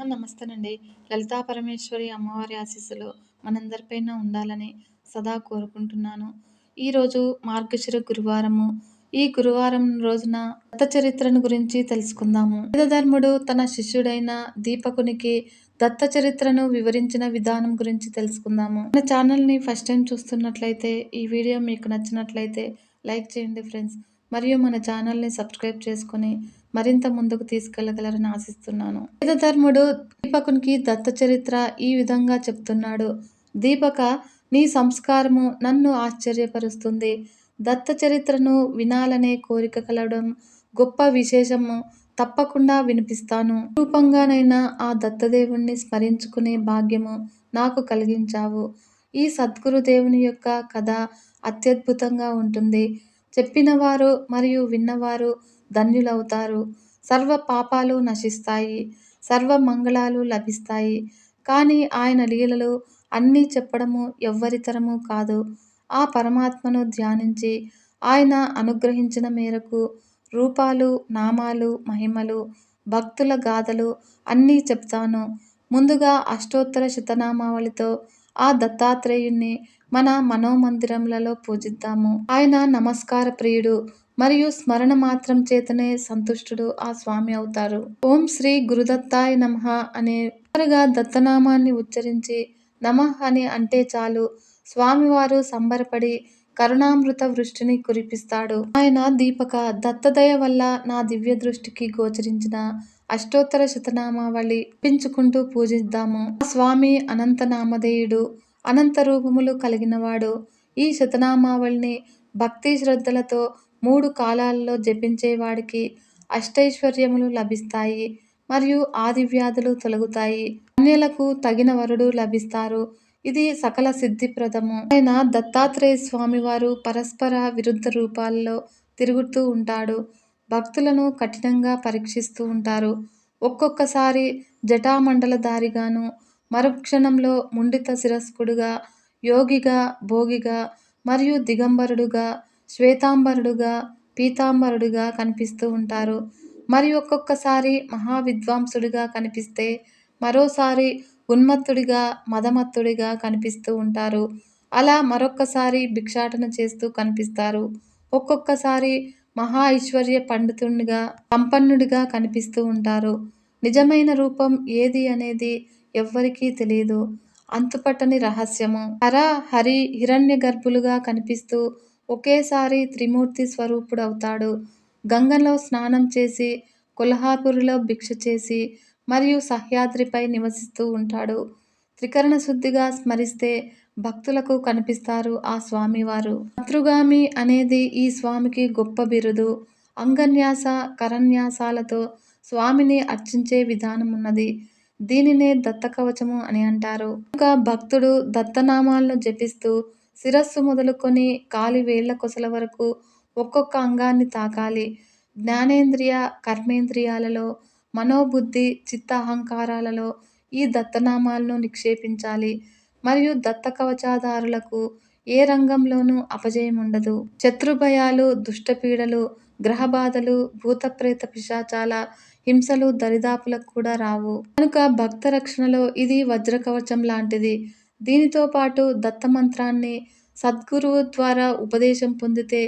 నమస్తేనండి. లలితా పరమేశ్వరి అమ్మవారి ఆశీస్సులు మనందరిపైన ఉండాలని సదా కోరుకుంటున్నాను. ఈరోజు మార్గశిర గురువారము. ఈ గురువారం రోజున దత్త చరిత్రను గురించి తెలుసుకుందాము. వేదధర్ముడు తన శిష్యుడైన దీపకునికి దత్త చరిత్రను వివరించిన విధానం గురించి తెలుసుకుందాము. మన ఛానల్ని ఫస్ట్ టైం చూస్తున్నట్లయితే ఈ వీడియో మీకు నచ్చినట్లయితే లైక్ చేయండి ఫ్రెండ్స్. మరియు మన ఛానల్ని సబ్స్క్రైబ్ చేసుకొని మరింత ముందుకు తీసుకెళ్లగలరని ఆశిస్తున్నాను. వేదధర్ముడు దీపకునికి దత్త చరిత్ర ఈ విధంగా చెప్తున్నాడు. దీపక, నీ సంస్కారము నన్ను ఆశ్చర్యపరుస్తుంది. దత్త చరిత్రను వినాలనే కోరిక కలగడం గొప్ప విశేషము. తప్పకుండా వినిపిస్తాను. రూపంగానైనా ఆ దత్తదేవుణ్ణి స్మరించుకునే భాగ్యము నాకు కలిగించావు. ఈ సద్గురుదేవుని యొక్క కథ అత్యద్భుతంగా ఉంటుంది. చెప్పినవారు మరియు విన్నవారు ధన్యులవుతారు. సర్వ పాపాలు నశిస్తాయి. సర్వ మంగళాలు లభిస్తాయి. కానీ ఆయన లీలలు అన్నీ చెప్పడము ఎవ్వరితరము కాదు. ఆ పరమాత్మను ధ్యానించి ఆయన అనుగ్రహించిన మేరకు రూపాలు, నామాలు, మహిమలు, భక్తుల గాథలు అన్నీ చెప్తాను. ముందుగా అష్టోత్తర శతనామావళితో ఆ దత్తాత్రేయుణ్ణి మన మనోమందిరములలో పూజిద్దాము. ఆయన నమస్కార ప్రియుడు మరియు స్మరణ మాత్రం చేతనే సంతుష్టుడు ఆ స్వామి అవుతారు. ఓం శ్రీ గురుదత్తాయ నమః అనే దత్తనామాన్ని ఉచ్చరించి నమః అని అంటే చాలు, స్వామివారు సంబరపడి కరుణామృత వృష్టిని కురిపిస్తాడు. ఆయన దీపక, దత్తదయ వల్ల నా దివ్య దృష్టికి గోచరించిన అష్టోత్తర శతనామావళి పించుకుంటూ పూజిద్దాము. ఆ స్వామి అనంత నామధేయుడు, అనంత రూపములు కలిగినవాడు. ఈ శతనామావళిని భక్తి శ్రద్ధలతో 3 కాలాలలో జపించేవాడికి అష్టైశ్వర్యములు లభిస్తాయి మరియు ఆది వ్యాధులు తొలగుతాయి. కన్యలకు తగిన వరుడు లభిస్తారు. ఇది సకల సిద్ధిప్రదము. ఆయన దత్తాత్రేయ స్వామివారు పరస్పర విరుద్ధ రూపాల్లో తిరుగుతూ ఉంటాడు. భక్తులను కఠినంగా పరీక్షిస్తూ ఉంటారు. ఒక్కొక్కసారి జటామండలధారిగాను, మరుక్షణంలో ముండిత శిరస్కుడుగా, యోగిగా, భోగిగా మరియు దిగంబరుడుగా, శ్వేతాంబరుడుగా, పీతాంబరుడుగా కనిపిస్తూ ఉంటారు. మరి ఒక్కొక్కసారి మహావిద్వాంసుడిగా కనిపిస్తే మరోసారి ఉన్మత్తుడిగా, మదమత్తుడిగా కనిపిస్తూ ఉంటారు. అలా మరొక్కసారి భిక్షాటన చేస్తూ కనిపిస్తారు. ఒక్కొక్కసారి మహా ఐశ్వర్య పండితుడిగా, సంపన్నుడిగా కనిపిస్తూ ఉంటారు. నిజమైన రూపం ఏది అనేది ఎవ్వరికీ తెలియదు. అంతుపట్టని రహస్యము. హర, హరి, హిరణ్య గర్భులుగా కనిపిస్తూ ఒకేసారి త్రిమూర్తి స్వరూపుడవుతాడు. గంగలో స్నానం చేసి, కొల్హాపురిలో భిక్ష చేసి మరియు సహ్యాద్రిపై నివసిస్తూ ఉంటాడు. త్రికరణ శుద్ధిగా స్మరిస్తే భక్తులకు కనిపిస్తారు ఆ స్వామివారు. శత్రుగామి అనేది ఈ స్వామికి గొప్ప బిరుదు. అంగన్యాస, కరన్యాసాలతో స్వామిని అర్చించే విధానం ఉన్నది. దీనినే దత్త కవచము అని అంటారు. ఒక భక్తుడు దత్తనామాలను జపిస్తూ శిరస్సు మొదలుకొని కాలి వేళ్ల కొసల వరకు ఒక్కొక్క అంగాన్ని తాకాలి. జ్ఞానేంద్రియ, కర్మేంద్రియాలలో, మనోబుద్ధి, చిత్త అహంకారాలలో ఈ దత్తనామాలను నిక్షేపించాలి. మరియు దత్త కవచాధారులకు ఏ రంగంలోనూ అపజయం ఉండదు. శత్రుభయాలు, దుష్టపీడలు, గ్రహబాధలు, భూతప్రేత పిశాచాల హింసలు దరిదాపులకు కూడా రావు. కనుక భక్త రక్షణలో ఇది వజ్రకవచం లాంటిది. దీనితో పాటు దత్తమంత్రాన్ని సద్గురువు ద్వారా ఉపదేశం పొందితే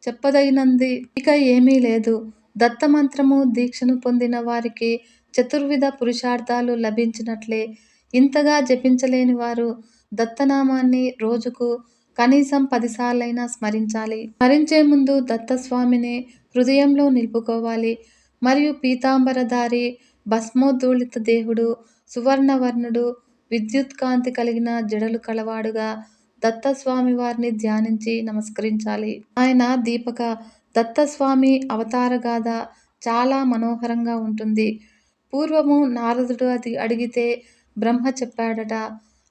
చెప్పదగినంది ఇక ఏమీ లేదు. దత్తమంత్రము దీక్షను పొందిన వారికి చతుర్విధ పురుషార్థాలు లభించినట్లే. ఇంతగా జపించలేని వారు దత్తనామాన్ని రోజుకు కనీసం 10 సార్లైనా స్మరించాలి. స్మరించే ముందు దత్తస్వామిని హృదయంలో నిలుపుకోవాలి. మరియు పీతాంబరధారి, భస్మోద్ధూళిత దేహుడు, సువర్ణవర్ణుడు, విద్యుత్ కాంతి కలిగిన జడలు కలవాడుగా దత్తస్వామి వారిని ధ్యానించి నమస్కరించాలి. ఆయన దీపక, దత్తస్వామి అవతారగాథ చాలా మనోహరంగా ఉంటుంది. పూర్వము నారదుడు అడిగితే బ్రహ్మ చెప్పాడట.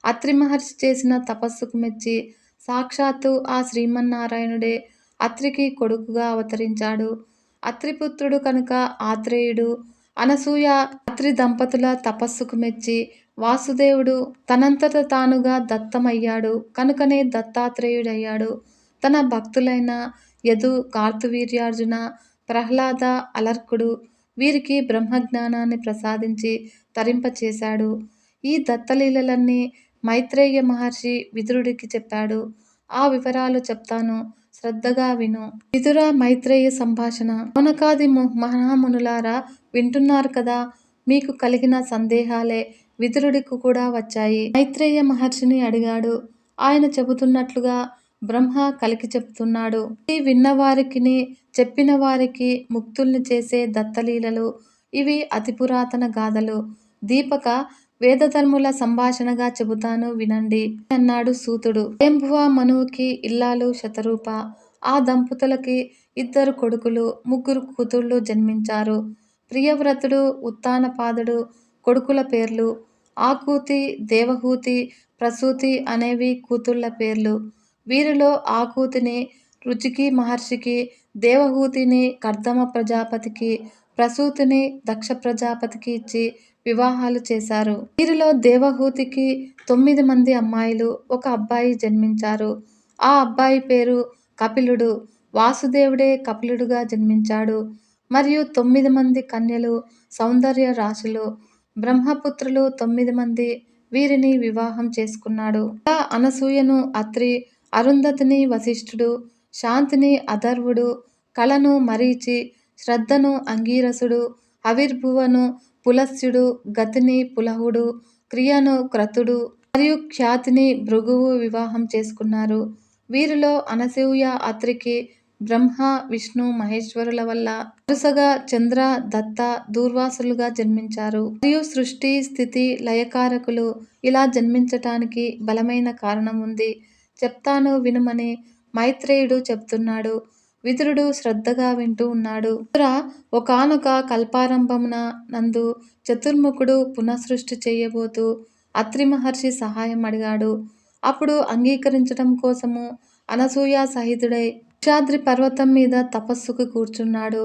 అత్రి మహర్షి చేసిన తపస్సుకు మెచ్చి సాక్షాత్తు ఆ శ్రీమన్నారాయణుడే అత్రికి కొడుకుగా అవతరించాడు. అత్రిపుత్రుడు కనుక ఆత్రేయుడు. అనసూయ, అత్రి దంపతుల తపస్సుకు మెచ్చి వాసుదేవుడు తనంతట తానుగా దత్తమయ్యాడు. కనుకనే దత్తాత్రేయుడయ్యాడు. తన భక్తులైన యదు, కార్తువీర్యార్జున, ప్రహ్లాద, అలర్కుడు వీరికి బ్రహ్మజ్ఞానాన్ని ప్రసాదించి తరింపచేశాడు. ఈ దత్తలీలలన్నీ మైత్రేయ మహర్షి విదురుడికి చెప్పాడు. ఆ వివరాలు చెప్తాను, శ్రద్ధగా విను. విదుర మైత్రేయ సంభాషణ. శౌనకాది మహామునులారా, వింటున్నారు కదా. మీకు కలిగిన సందేహాలే విదురుడికి కూడా వచ్చాయి. మైత్రేయ మహర్షిని అడిగాడు. ఆయన చెబుతున్నట్లుగా బ్రహ్మ కలికి చెప్తున్నాడు. ఇది విన్నవారికిని చెప్పిన వారికి ముక్తుల్ని చేసే దత్తలీలలు. ఇవి అతి పురాతన గాథలు. దీపక వేదధర్ముల సంభాషణగా చెబుతాను వినండి అన్నాడు సూతుడు. స్వయంభువ మనువుకి ఇల్లాలు శతరూప. ఆ దంపతులకి 2 కొడుకులు 3 కూతుళ్ళు జన్మించారు. ప్రియవ్రతుడు ఉత్తానపాదుడు కొడుకుల పేర్లు. ఆకూతి, దేవహూతి, ప్రసూతి అనేవి కూతుళ్ళ పేర్లు. వీరిలో ఆకూతిని రుచికి మహర్షికి, దేవహూతిని కర్దమ ప్రజాపతికి, ప్రసూతిని దక్ష ప్రజాపతికి ఇచ్చి వివాహాలు చేశారు. వీరిలో దేవహూతికి 9 మంది అమ్మాయిలు, 1 అబ్బాయి జన్మించారు. ఆ అబ్బాయి పేరు కపిలుడు. వాసుదేవుడే కపిలుడుగా జన్మించాడు. మరియు 9 మంది కన్యలు, సౌందర్య రాశులు. బ్రహ్మపుత్రులు 9 మంది. వీరిని వివాహం చేసుకున్నాడు. అలా అనసూయను అత్రి, అరుంధతిని వశిష్ఠుడు, శాంతిని అథర్వుడు, కళను మరీచి, శ్రద్ధను అంగీరసుడు, హవిర్భువను పులస్త్యుడు, గతిని పులహుడు, క్రియను క్రతుడు మరియు ఖ్యాతిని భృగువు వివాహం చేసుకున్నారు. వీరిలో అనసూయ అత్రికి బ్రహ్మ, విష్ణు, మహేశ్వరుల వల్ల వరుసగా చంద్ర, దత్త, దూర్వాసులుగా జన్మించారు. మరియు సృష్టి, స్థితి, లయకారకులు ఇలా జన్మించటానికి బలమైన కారణం ఉంది. చెప్తాను వినుమని మైత్రేయుడు చెప్తున్నాడు. విదురుడు శ్రద్ధగా వింటూ ఉన్నాడు. విదుర, ఒకానొక కల్పారంభమున నందు చతుర్ముఖుడు పునఃసృష్టి చేయబోతూ అత్రి మహర్షి సహాయం అడిగాడు. అప్పుడు అంగీకరించడం కోసము అనసూయ సహితుడై వృషాద్రి పర్వతం మీద తపస్సుకు కూర్చున్నాడు.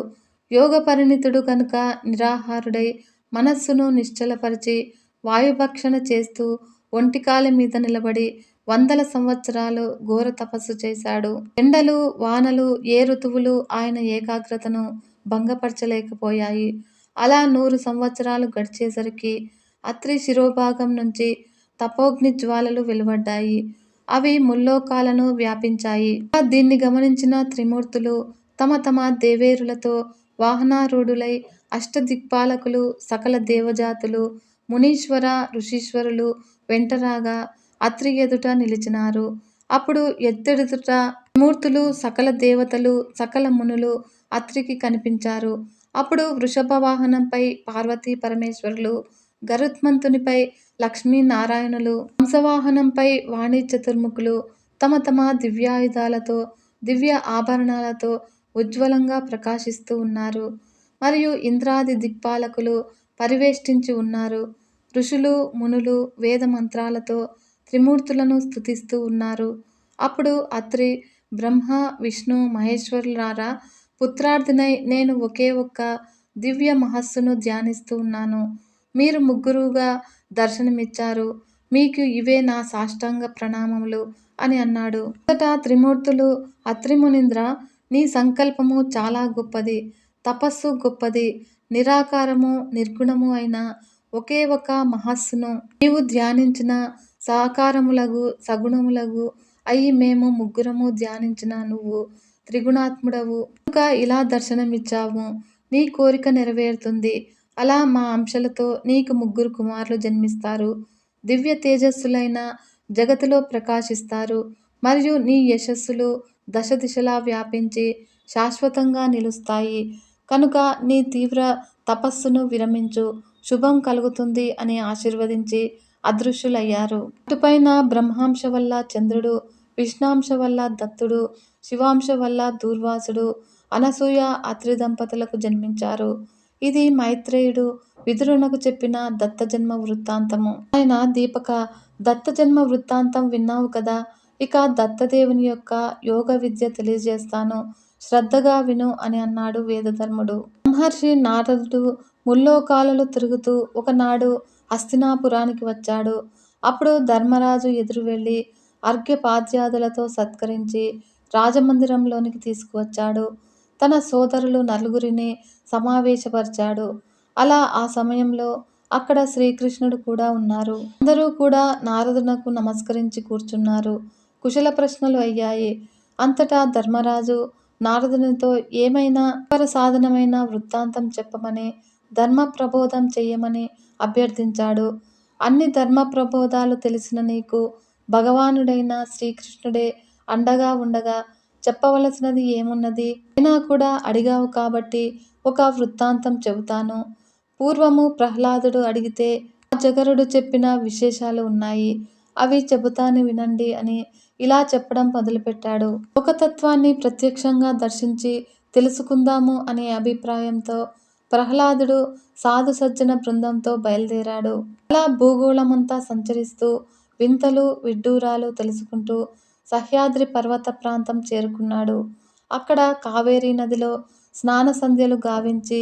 యోగ పరిణితుడు కనుక నిరాహారుడై మనస్సును నిశ్చలపరిచి వాయుభక్షణ చేస్తూ ఒంటికాలి మీద నిలబడి 100 సంవత్సరాలు ఘోర తపస్సు చేశాడు. ఎండలు, వానలు, ఏ ఋతువులు ఆయన ఏకాగ్రతను భంగపరచలేకపోయాయి. అలా 100 సంవత్సరాలు గడిచేసరికి అత్రి శిరోభాగం నుంచి తపోగ్ని జ్వాలలు వెలువడ్డాయి. అవి ముల్లోకాలను వ్యాపించాయి. దీన్ని గమనించిన త్రిమూర్తులు తమ తమ దేవేరులతో వాహనారూఢులై అష్టదిక్పాలకులు, సకల దేవజాతులు, మునీశ్వర, ఋషీశ్వరులు వెంటరాగా అత్రి ఎదుట నిలిచినారు. అప్పుడు ఎత్తెదుట త్రిమూర్తులు, సకల దేవతలు, సకల మునులు అత్రికి కనిపించారు. అప్పుడు వృషభ వాహనంపై పార్వతీ పరమేశ్వరులు, గరుత్మంతునిపై లక్ష్మీనారాయణులు, హంసవాహనంపై వాణీ చతుర్ముఖులు తమ తమ దివ్యాయుధాలతో, దివ్య ఆభరణాలతో ఉజ్వలంగా ప్రకాశిస్తూ ఉన్నారు. మరియు ఇంద్రాది దిక్పాలకులు పరివేష్టించి ఉన్నారు. ఋషులు, మునులు వేద మంత్రాలతో త్రిమూర్తులను స్తుతిస్తూ ఉన్నారు. అప్పుడు అత్రి, బ్రహ్మ, విష్ణు, మహేశ్వరులారా, పుత్రార్థినై నేను ఒకే ఒక్క దివ్య మహస్సును ధ్యానిస్తూ ఉన్నాను. మీరు ముగ్గురుగా దర్శనమిచ్చారు. మీకు ఇవే నా సాష్టాంగ ప్రణామములు అని అన్నాడు. మొదట త్రిమూర్తులు, అత్రి మునీంద్ర, నీ సంకల్పము చాలా గొప్పది, తపస్సు గొప్పది. నిరాకారము, నిర్గుణము అయిన ఒకే ఒక మహస్సును నీవు ధ్యానించిన సాకారములగు, సగుణములగు అయి మేము ముగ్గురము ధ్యానించిన నువ్వు త్రిగుణాత్ముడవు కనుక ఇలా దర్శనమిచ్చావు. నీ కోరిక నెరవేరుతుంది. అలా మా అంశలతో నీకు 3 కుమారులు జన్మిస్తారు. దివ్య తేజస్సులైన జగతిలో ప్రకాశిస్తారు. మరియు నీ యశస్సులు దశ దిశలా వ్యాపించి శాశ్వతంగా నిలుస్తాయి. కనుక నీ తీవ్ర తపస్సును విరమించు, శుభం కలుగుతుంది అని ఆశీర్వదించి అదృశ్యులయ్యారు. అటుపైన బ్రహ్మాంశ వల్ల చంద్రుడు, విష్ణాంశ వల్ల దత్తుడు, శివాంశ వల్ల దూర్వాసుడు, అనసూయ, అత్రి దంపతులకు జన్మించారు. ఇది మైత్రేయుడు విదురునకు చెప్పిన దత్తజన్మ వృత్తాంతము. ఆయన దీపక, దత్తజన్మ వృత్తాంతం విన్నావు కదా. ఇక దత్తదేవుని యొక్క యోగ విద్య తెలియజేస్తాను, శ్రద్ధగా విను అని అన్నాడు వేదధర్ముడు. బ్రహ్మర్షి నారదుడు ముల్లోకాలలో తిరుగుతూ ఒకనాడు హస్తినాపురానికి వచ్చాడు. అప్పుడు ధర్మరాజు ఎదురు వెళ్ళి అర్ఘ్యపాద్యాదులతో సత్కరించి రాజమందిరంలోనికి తీసుకువచ్చాడు. తన సోదరులు నలుగురిని సమావేశపరిచాడు. అలా ఆ సమయంలో అక్కడ శ్రీకృష్ణుడు కూడా ఉన్నారు. అందరూ కూడా నారదునకు నమస్కరించి కూర్చున్నారు. కుశల ప్రశ్నలు అయ్యాయి. అంతటా ధర్మరాజు నారదునితో ఏమైనా సాధనమైన వృత్తాంతం చెప్పమని, ధర్మ ప్రబోధం చెయ్యమని అభ్యర్థించాడు. అన్ని ధర్మ ప్రబోధాలు తెలిసిన నీకు భగవానుడైన శ్రీకృష్ణుడే అండగా ఉండగా చెప్పవలసినది ఏమున్నది? అయినా కూడా అడిగావు కాబట్టి ఒక వృత్తాంతం చెబుతాను. పూర్వము ప్రహ్లాదుడు అడిగితే అజగరుడు చెప్పిన విశేషాలు ఉన్నాయి. అవి చెబుతాను వినండి అని ఇలా చెప్పడం మొదలుపెట్టాడు. లోకతత్వాన్ని ప్రత్యక్షంగా దర్శించి తెలుసుకుందాము అనే అభిప్రాయంతో ప్రహ్లాదుడు సాధు సజ్జన బృందంతో బయలుదేరాడు. అలా భూగోళమంతా సంచరిస్తూ వింతలు విడ్డూరాలు తెలుసుకుంటూ సహ్యాద్రి పర్వత ప్రాంతం చేరుకున్నాడు. అక్కడ కావేరీ నదిలో స్నాన సంధ్యలు గావించి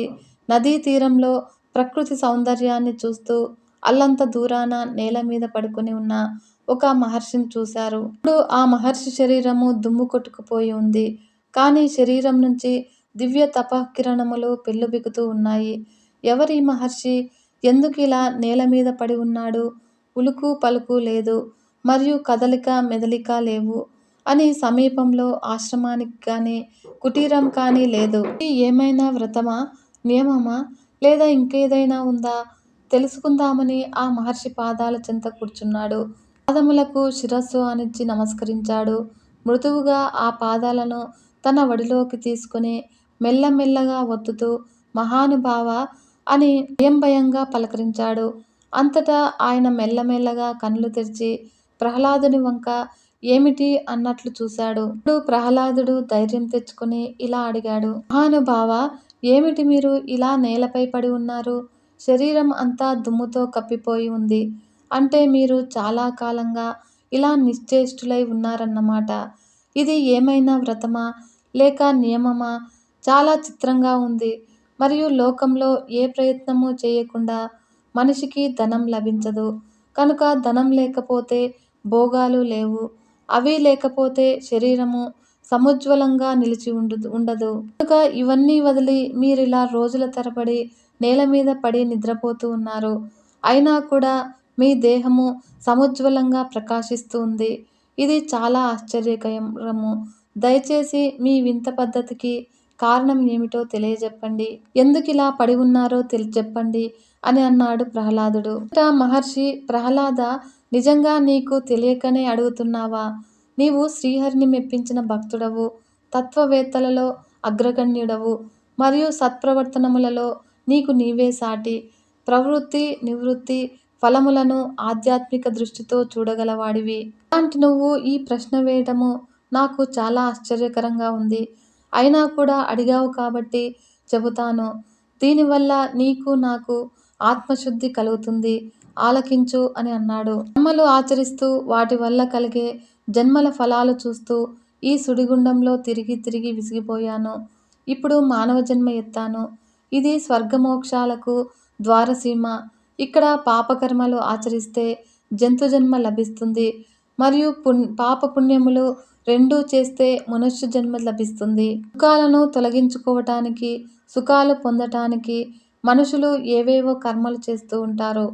నదీ తీరంలో ప్రకృతి సౌందర్యాన్ని చూస్తూ అల్లంత దూరాన నేల మీద పడుకుని ఉన్న ఒక మహర్షిని చూశారు. ఇప్పుడు ఆ మహర్షి శరీరము దుమ్ము కొట్టుకుపోయి ఉంది. కానీ శరీరం నుంచి దివ్య తపఃకిరణములు పెల్లుబికుతూ ఉన్నాయి. ఎవరి మహర్షి? ఎందుకు ఇలా నేల మీద పడి ఉన్నాడు? ఉలుకు పలుకు లేదు, మరియు కదలిక మెదలిక లేవు అని సమీపంలో ఆశ్రమానికి కానీ కుటీరం కానీ లేదు. ఇది ఏమైనా వ్రతమా, నియమమా, లేదా ఇంకేదైనా ఉందా? తెలుసుకుందామని ఆ మహర్షి పాదాల చెంత కూర్చున్నాడు. పాదములకు శిరస్సు ఆనించి నమస్కరించాడు. మృదువుగా ఆ పాదాలను తన వడిలోకి తీసుకుని మెల్లమెల్లగా ఒత్తుతూ మహానుభావ అని భయంగా పలకరించాడు. అంతటా ఆయన మెల్లమెల్లగా కన్నులు తెరిచి ప్రహ్లాదుని వంక ఏమిటి అన్నట్లు చూశాడు. ఇప్పుడు ప్రహ్లాదుడు ధైర్యం తెచ్చుకుని ఇలా అడిగాడు. మహానుభావ, ఏమిటి మీరు ఇలా నేలపై పడి ఉన్నారు? శరీరం అంతా దుమ్ముతో కప్పిపోయి ఉంది. అంటే మీరు చాలా కాలంగా ఇలా నిశ్చేష్టులై ఉన్నారన్నమాట. ఇది ఏమైనా వ్రతమా, లేక నియమమా? చాలా చిత్రంగా ఉంది. మరియు లోకంలో ఏ ప్రయత్నము చేయకుండా మనిషికి ధనం లభించదు. కనుక ధనం లేకపోతే భోగాలు లేవు. అవి లేకపోతే శరీరము సముజ్వలంగా నిలిచి ఉండదు. కనుక ఇవన్నీ వదిలి మీరిలా రోజుల తరబడి నేల మీద పడి నిద్రపోతూ ఉన్నారు. అయినా కూడా మీ దేహము సముజ్వలంగా ప్రకాశిస్తూ ఉంది. ఇది చాలా ఆశ్చర్యకరము. దయచేసి మీ వింత పద్ధతికి కారణం ఏమిటో తెలియజెప్పండి. ఎందుకిలా పడి ఉన్నారో చెప్పండి అని అన్నాడు ప్రహ్లాదుడు. మహర్షి, ప్రహ్లాద, నిజంగా నీకు తెలియకనే అడుగుతున్నావా? నీవు శ్రీహరిని మెప్పించిన భక్తుడవు, తత్వవేత్తలలో అగ్రగణ్యుడవు, మరియు సత్ప్రవర్తనములలో నీకు నీవే సాటి. ప్రవృత్తి నివృత్తి ఫలములను ఆధ్యాత్మిక దృష్టితో చూడగలవాడివి. అలాంటి నువ్వు ఈ ప్రశ్న వేయటము నాకు చాలా ఆశ్చర్యకరంగా ఉంది. అయినా కూడా అడిగావు కాబట్టి చెబుతాను. దీనివల్ల నీకు నాకు ఆత్మశుద్ధి కలుగుతుంది. ఆలకించు అని అన్నాడు. కర్మలు ఆచరిస్తూ వాటి వల్ల కలిగే జన్మల ఫలాలు చూస్తూ ఈ సుడిగుండంలో తిరిగి తిరిగి విసిగిపోయాను. ఇప్పుడు మానవ జన్మ ఎత్తాను. ఇది స్వర్గమోక్షాలకు ద్వారసీమ. ఇక్కడ పాపకర్మలు ఆచరిస్తే జంతు జన్మ లభిస్తుంది, మరియు పాపపుణ్యములు రెండూ చేస్తే మనుష్య జన్మ లభిస్తుంది. దుఃఖాలను తొలగించుకోవటానికి, సుఖాలు పొందటానికి మనుషులు ఏవేవో కర్మలు చేస్తూ ఉంటారు.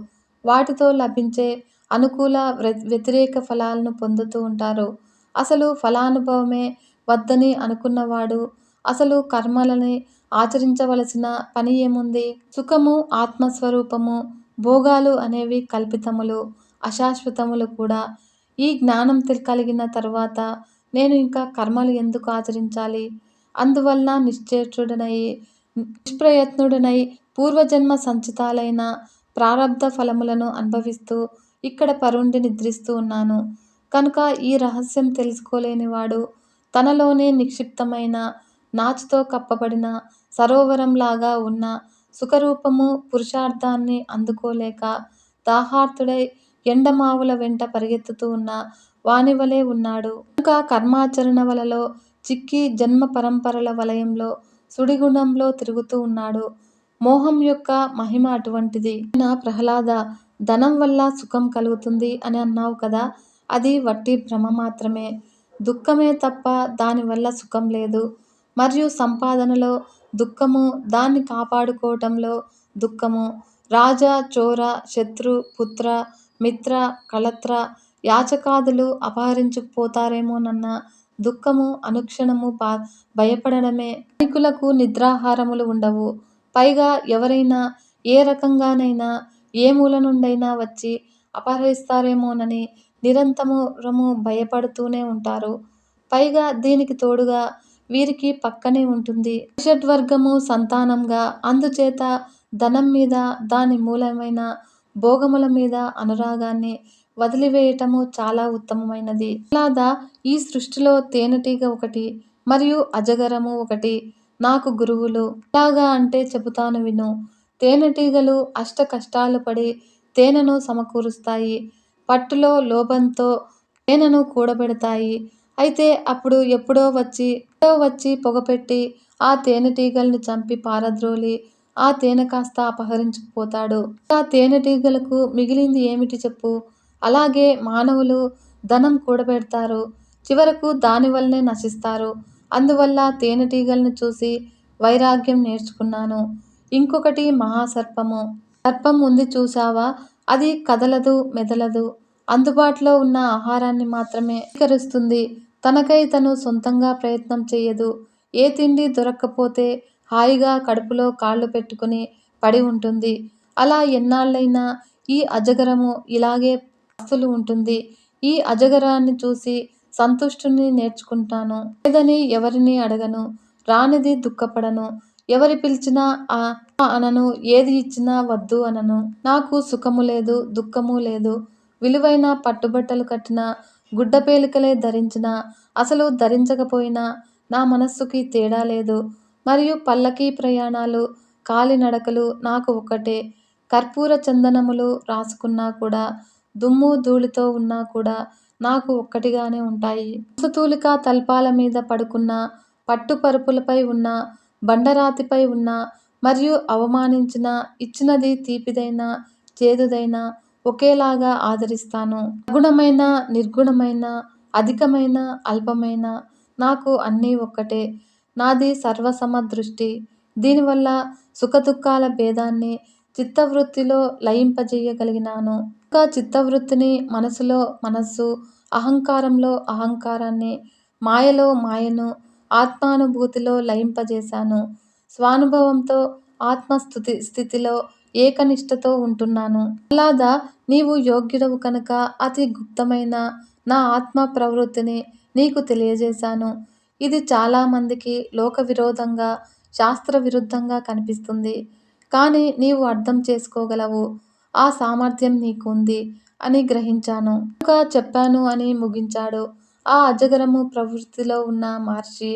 వాటితో లభించే అనుకూల వ్యతిరేక ఫలాలను పొందుతూ ఉంటారు. అసలు ఫలానుభవమే వద్దని అనుకున్నవాడు అసలు కర్మలని ఆచరించవలసిన పని ఏముంది? సుఖము ఆత్మస్వరూపము, భోగాలు అనేవి కల్పితములు, అశాశ్వతములు కూడా. ఈ జ్ఞానం కలిగిన తరువాత నేను ఇంకా కర్మలు ఎందుకు ఆచరించాలి? అందువలన నిష్ప్రయత్నుడనై పూర్వజన్మ సంచితాలైన ప్రారబ్ధ ఫలములను అనుభవిస్తూ ఇక్కడ పరుండి నిద్రిస్తూ ఉన్నాను. కనుక ఈ రహస్యం తెలుసుకోలేనివాడు తనలోనే నిక్షిప్తమైన నాచుతో కప్పబడిన సరోవరంలాగా ఉన్న సుఖరూపము పురుషార్థాన్ని అందుకోలేక దాహార్తుడై ఎండమావుల వెంట పరిగెత్తుతూ ఉన్న వానివలే ఉన్నాడు. కనుక కర్మాచరణ వలలో చిక్కి జన్మ పరంపరల వలయంలో సుడిగుండంలో తిరుగుతూ ఉన్నాడు. మోహం యొక్క మహిమ అటువంటిది. నా ప్రహ్లాద, ధనం వల్ల సుఖం కలుగుతుంది అని అన్నావు కదా, అది వట్టి భ్రమ మాత్రమే. దుఃఖమే తప్ప దానివల్ల సుఖం లేదు. మరియు సంపాదనలో దుఃఖము, దాన్ని కాపాడుకోవటంలో దుఃఖము, రాజ, చోర, శత్రు, పుత్ర, మిత్ర, కళత్ర, యాచకాదులు అపహరించుకుపోతారేమోనన్న దుఃఖము అనుక్షణము భయపడడమే. ధనికులకు నిద్రాహారములు ఉండవు. పైగా ఎవరైనా ఏ రకంగానైనా ఏ మూల నుండైనా వచ్చి అపహరిస్తారేమోనని నిరంతరము భయపడుతూనే ఉంటారు. పైగా దీనికి తోడుగా వీరికి పక్కనే ఉంటుంది షడ్వర్గము సంతానంగా. అందుచేత ధనం మీద, దాని మూలమైన భోగముల మీద అనురాగాన్ని వదిలివేయటము చాలా ఉత్తమమైనది. అలాదా ఈ సృష్టిలో తేనెటీగ ఒకటి, మరియు అజగరము ఒకటి నాకు గురువులు. ఎలాగా అంటే చెబుతాను విను. తేనెటీగలు అష్ట కష్టాలు పడి తేనెను సమకూరుస్తాయి. పట్టులో లోభంతో తేనెను కూడబెడతాయి. అయితే అప్పుడు ఎప్పుడో వచ్చి పొగపెట్టి ఆ తేనెటీగల్ని చంపి పారద్రోలి ఆ తేనె కాస్త అపహరించుకుపోతాడు. ఆ తేనెటీగలకు మిగిలింది ఏమిటి చెప్పు? అలాగే మానవులు ధనం కూడబెడతారు, చివరకు దానివల్లనే నశిస్తారు. అందువల్ల తేనెటీగల్ని చూసి వైరాగ్యం నేర్చుకున్నాను. ఇంకొకటి మహాసర్పము. సర్పం ఉంది చూశావా? అది కదలదు, మెదలదు. అందుబాటులో ఉన్న ఆహారాన్ని మాత్రమే స్వీకరిస్తుంది. తనకై తను సొంతంగా ప్రయత్నం చెయ్యదు. ఏ తిండి దొరక్కపోతే హాయిగా కడుపులో కాళ్ళు పెట్టుకుని పడి ఉంటుంది. అలా ఎన్నాళ్ళైనా ఈ అజగరము ఇలాగే పస్తులు ఉంటుంది. ఈ అజగరాన్ని చూసి సంతుష్టుని నేర్చుకుంటాను. లేదని ఎవరినీ అడగను. రానిది దుఃఖపడను. ఎవరి పిలిచినా ఆ అనను. ఏది ఇచ్చినా వద్దు అనను. నాకు సుఖము లేదు, దుఃఖము లేదు. విలువైన పట్టుబట్టలు కట్టినా, గుడ్డపేలికలే ధరించినా, అసలు ధరించకపోయినా నా మనస్సుకి తేడా లేదు. మరియు పల్లకీ ప్రయాణాలు, కాలినడకలు నాకు ఒక్కటే. కర్పూర చందనములు రాసుకున్నా కూడా, దుమ్ము ధూళితో ఉన్నా కూడా నాకు ఒక్కటిగానే ఉంటాయి. హంసతూలికా తల్పాల మీద పడుకున్నా, పట్టు పరుపులపై ఉన్నా, బండరాతిపై ఉన్నా, మరియు అవమానించినా, ఇచ్చినది తీపిదైనా, చేదుదైనా ఒకేలాగా ఆదరిస్తాను. సగుణమైన, నిర్గుణమైన, అధికమైన, అల్పమైన నాకు అన్నీ ఒక్కటే. నాది సర్వసమ దృష్టి. దీనివల్ల సుఖదుఃఖాల భేదాన్ని చిత్తవృత్తిలో లయింపజేయగలిగినాను. ఇంకా చిత్తవృత్తిని మనసులో మనస్సు, అహంకారంలో అహంకారాన్ని, మాయలో మాయను ఆత్మానుభూతిలో లయింపజేశాను. స్వానుభవంతో స్థితిలో ఏకనిష్టతో ఉంటున్నాను. అల్లాదా నీవు యోగ్యుడవు కనుక అతి గుప్తమైన నా ఆత్మ ప్రవృత్తిని నీకు తెలియజేశాను. ఇది చాలా మందికి లోక విరోధంగా, శాస్త్ర విరుద్ధంగా కనిపిస్తుంది. కానీ నీవు అర్థం చేసుకోగలవు. ఆ సామర్థ్యం నీకు ఉంది అని గ్రహించాను కనుక చెప్పాను అని ముగించాడు. ఆ అజగరము ప్రవృత్తిలో ఉన్న మహర్షి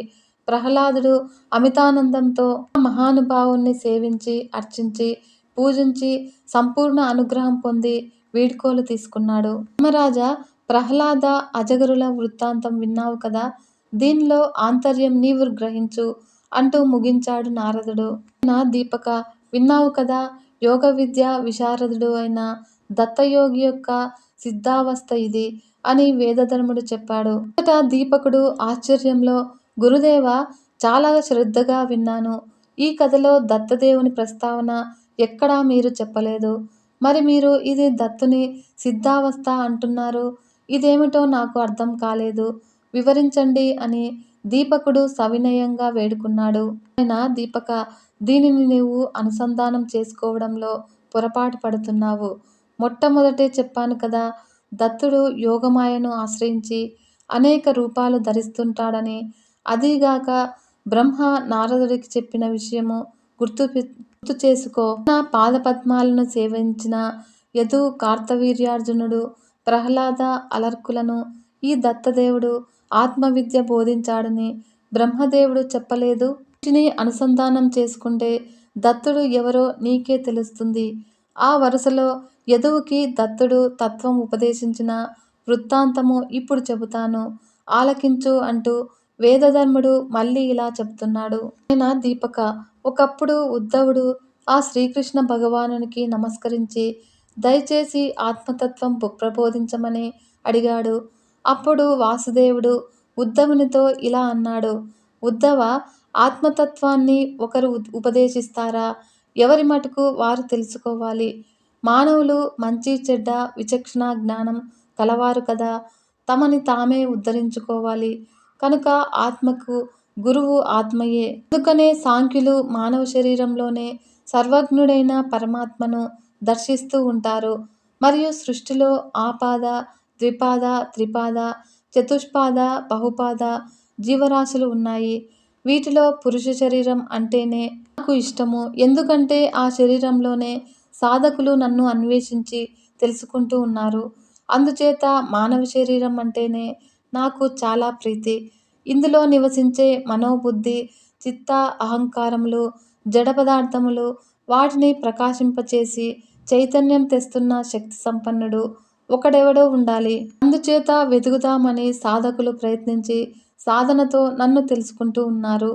ప్రహ్లాదుడు అమితానందంతో ఆ మహానుభావుణ్ణి సేవించి, అర్చించి, పూజించి సంపూర్ణ అనుగ్రహం పొంది వీడ్కోలు తీసుకున్నాడు. ధర్మరాజా, ప్రహ్లాద అజగరుల వృత్తాంతం విన్నావు కదా. దీనిలో ఆంతర్యం నీవు గ్రహించు అంటూ ముగించాడు నారదుడు. అయినా దీపక, విన్నావు కదా. యోగ విద్య విశారదుడు అయిన దత్తయోగి యొక్క సిద్ధావస్థ ఇది అని వేదధర్ముడు చెప్పాడు. అంతటా దీపకుడు ఆశ్చర్యంలో, గురుదేవా, చాలా శ్రద్ధగా విన్నాను. ఈ కథలో దత్తదేవుని ప్రస్తావన ఎక్కడా మీరు చెప్పలేదు. మరి మీరు ఇది దత్తుని సిద్ధావస్థ అంటున్నారు. ఇదేమిటో నాకు అర్థం కాలేదు. వివరించండి అని దీపకుడు సవినయంగా వేడుకున్నాడు. అయినా దీపక, దీనిని నీవు అనుసంధానం చేసుకోవడంలో పొరపాటు పడుతున్నావు. మొట్టమొదటే చెప్పాను కదా, దత్తుడు యోగమాయను ఆశ్రయించి అనేక రూపాలు ధరిస్తుంటాడని. అదీగాక బ్రహ్మ నారదుడికి చెప్పిన విషయము గుర్తు చేసుకో. నా పాదపద్మాలను సేవించిన యదు, కార్తవీర్యార్జునుడు, ప్రహ్లాద, అలర్కులను ఈ దత్తదేవుడు ఆత్మవిద్య బోధించాడని బ్రహ్మదేవుడు చెప్పలేదు. వీటిని అనుసంధానం చేసుకుంటే దత్తుడు ఎవరో నీకే తెలుస్తుంది. ఆ వరుసలో యదువుకి దత్తుడు తత్వం ఉపదేశించిన వృత్తాంతము ఇప్పుడు చెబుతాను, ఆలకించు అంటూ వేదధర్ముడు మళ్ళీ ఇలా చెబుతున్నాడు. అయినా దీపక, ఒకప్పుడు ఉద్ధవుడు ఆ శ్రీకృష్ణ భగవానునికి నమస్కరించి దయచేసి ఆత్మతత్వం ప్రబోధించమని అడిగాడు. అప్పుడు వాసుదేవుడు ఉద్ధవునితో ఇలా అన్నాడు. ఉద్ధవ, ఆత్మతత్వాన్ని ఒకరు ఉపదేశిస్తారా? ఎవరి మటుకు వారు తెలుసుకోవాలి. మానవులు మంచి చెడ్డ విచక్షణ జ్ఞానం కలవారు కదా, తమని తామే ఉద్ధరించుకోవాలి. కనుక ఆత్మకు గురువు ఆత్మయే. అందుకనే సాంఖ్యులు మానవ శరీరంలోనే సర్వజ్ఞుడైన పరమాత్మను దర్శిస్తూ ఉంటారు. మరియు సృష్టిలో ఆపాద, ద్విపాద, త్రిపాద, చతుష్పాద, బహుపాద జీవరాశులు ఉన్నాయి. వీటిలో పురుష శరీరం అంటేనే నాకు ఇష్టము. ఎందుకంటే ఆ శరీరంలోనే సాధకులు నన్ను అన్వేషించి తెలుసుకుంటూ ఉన్నారు. అందుచేత మానవ శరీరం అంటేనే నాకు చాలా ప్రీతి. ఇందులో నివసించే మనోబుద్ధి చిత్త అహంకారములు జడ పదార్థములు వాటిని ప్రకాశింపచేసి చైతన్యం తెస్తున్న శక్తి సంపన్నుడు ఒకడెవడో ఉండాలి. అందుచేత వెతుకుదామని సాధకులు ప్రయత్నించి సాధనతో నన్ను తెలుసుకుంటూ ఉన్నారు.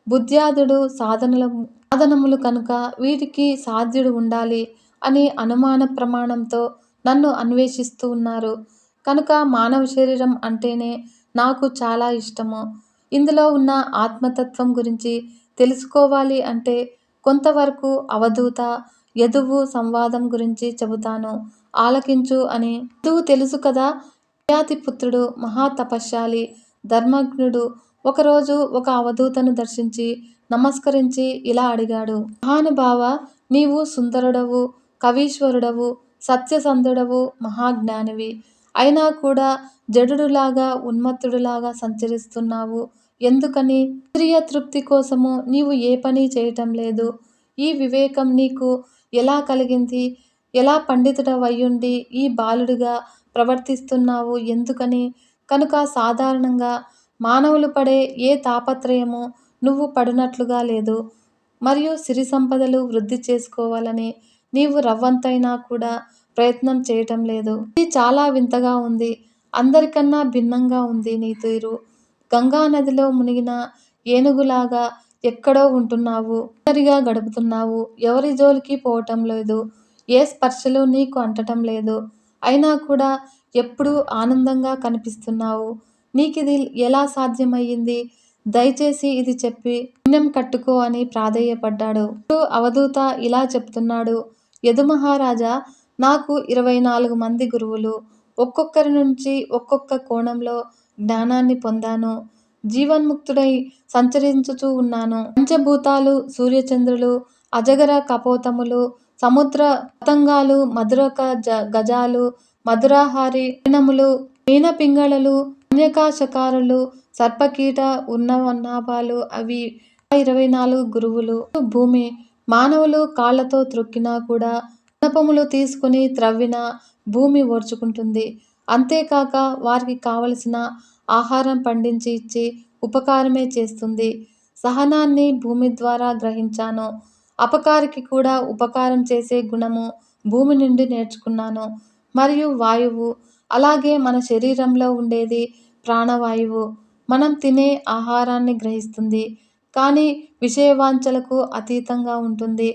బుద్ధ్యాదుడు సాధనములు కనుక వీటికి సాధ్యుడు ఉండాలి అని అనుమాన ప్రమాణంతో నన్ను అన్వేషిస్తూ ఉన్నారు. కనుక మానవ శరీరం అంటేనే నాకు చాలా ఇష్టము. ఇందులో ఉన్న ఆత్మతత్వం గురించి తెలుసుకోవాలి అంటే కొంతవరకు అవధూత యదువు సంవాదం గురించి చెబుతాను, ఆలకించు అని. యదువు తెలుసు కదా, యయాతిపుత్రుడు మహా తపశ్శాలి ధర్మజ్ఞుడు. ఒకరోజు ఒక అవధూతను దర్శించి నమస్కరించి ఇలా అడిగాడు. మహానుభావ, నీవు సుందరుడవు, కవీశ్వరుడవు, సత్యసంధుడవు, మహాజ్ఞానివి. అయినా కూడా జడులాగా ఉన్మత్తుడులాగా సంచరిస్తున్నావు ఎందుకని? ఇంద్రియ తృప్తి కోసము నీవు ఏ పని చేయటం లేదు. ఈ వివేకం నీకు ఎలా కలిగింది? ఎలా పండితుడవయ్యుండి ఈ బాలుడిగా ప్రవర్తిస్తున్నావు ఎందుకని? కనుక సాధారణంగా మానవులు పడే ఏ తాపత్రయము నువ్వు పడినట్లుగా లేదు. మరియు సిరి సంపదలు వృద్ధి చేసుకోవాలని నీవు రవ్వంతైనా కూడా ప్రయత్నం చేయటం లేదు. ఇది చాలా వింతగా ఉంది. అందరికన్నా భిన్నంగా ఉంది నీ తీరు. గంగా నదిలో మునిగిన ఏనుగులాగా ఎక్కడో ఉంటున్నావు. ఒంటరిగా గడుపుతున్నావు. ఎవరి జోలికి పోవటం లేదు. ఏ స్పర్శలు నీకు అంటటం లేదు. అయినా కూడా ఎప్పుడూ ఆనందంగా కనిపిస్తున్నావు. నీకిది ఎలా సాధ్యమయ్యింది? దయచేసి ఇది చెప్పి పుణ్యం కట్టుకో అని ప్రాధేయపడ్డాడు. ఇప్పుడు అవధూత ఇలా చెప్తున్నాడు. యదుమహారాజా, నాకు 24 మంది గురువులు. ఒక్కొక్కరి నుంచి ఒక్కొక్క కోణంలో జ్ఞానాన్ని పొందాను. జీవన్ముక్తుడై సంచరించుచూ ఉన్నాను. పంచభూతాలు, సూర్యచంద్రులు, అజగర కపోతములు, సముద్ర పతంగాలు, మధురక గజాలు, మధురాహారి హరిణములు, మీన పింగళలు, కన్యకాశకారులు, సర్పకీట ఉన్నవన్నాభాలు అవి 24 గురువులు. భూమి మానవులు కాళ్లతో త్రొక్కినా కూడా గుణపములు తీసుకుని త్రవ్విన భూమి ఓర్చుకుంటుంది. అంతేకాక వారికి కావలసిన ఆహారం పండించి ఇచ్చి ఉపకారమే చేస్తుంది. సహనాన్ని భూమి ద్వారా గ్రహించాను. అపకారికి కూడా ఉపకారం చేసే గుణము భూమి నుండి నేర్చుకున్నాను. మరియు వాయువు, అలాగే మన శరీరంలో ఉండేది ప్రాణవాయువు. మనం తినే ఆహారాన్ని గ్రహిస్తుంది, కానీ విషయవాంఛలకు అతీతంగా ఉంటుంది.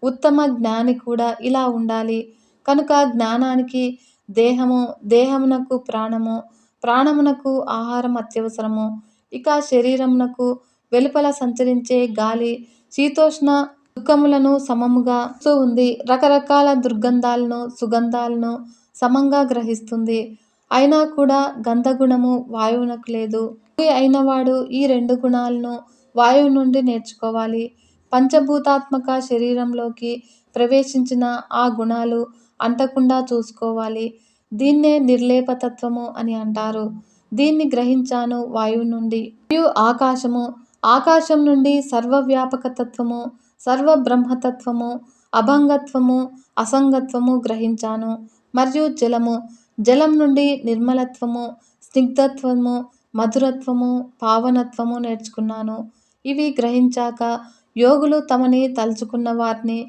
ఉత్తమ జ్ఞాని కూడా ఇలా ఉండాలి. కనుక జ్ఞానానికి దేహము, దేహమునకు ప్రాణము, ప్రాణమునకు ఆహారం అత్యవసరము. ఇక శరీరమునకు వెలుపల సంచరించే గాలి శీతోష్ణ దుఃఖములను సమముగా ఉంది. రకరకాల దుర్గంధాలను సుగంధాలను సమంగా గ్రహిస్తుంది. అయినా కూడా గంధగుణము వాయువునకు లేదు. యోగి అయినవాడు ఈ 2 గుణాలను వాయువు నుండి నేర్చుకోవాలి. పంచభూతాత్మక శరీరంలోకి ప్రవేశించిన ఆ గుణాలు అంటకుండా చూసుకోవాలి. దీన్నే నిర్లేపతత్వము అని అంటారు. దీన్ని గ్రహించాను వాయువు నుండి. మరియు ఆకాశము, ఆకాశం నుండి సర్వవ్యాపకతత్వము, సర్వబ్రహ్మతత్వము, అభంగత్వము, అసంగత్వము గ్రహించాను. మరియు జలము, జలం నుండి నిర్మలత్వము, స్నిగ్ధత్వము, మధురత్వము, పావనత్వము నేర్చుకున్నాను. ఇవి గ్రహించాక యోగులు తమని తలుచుకున్న వారిని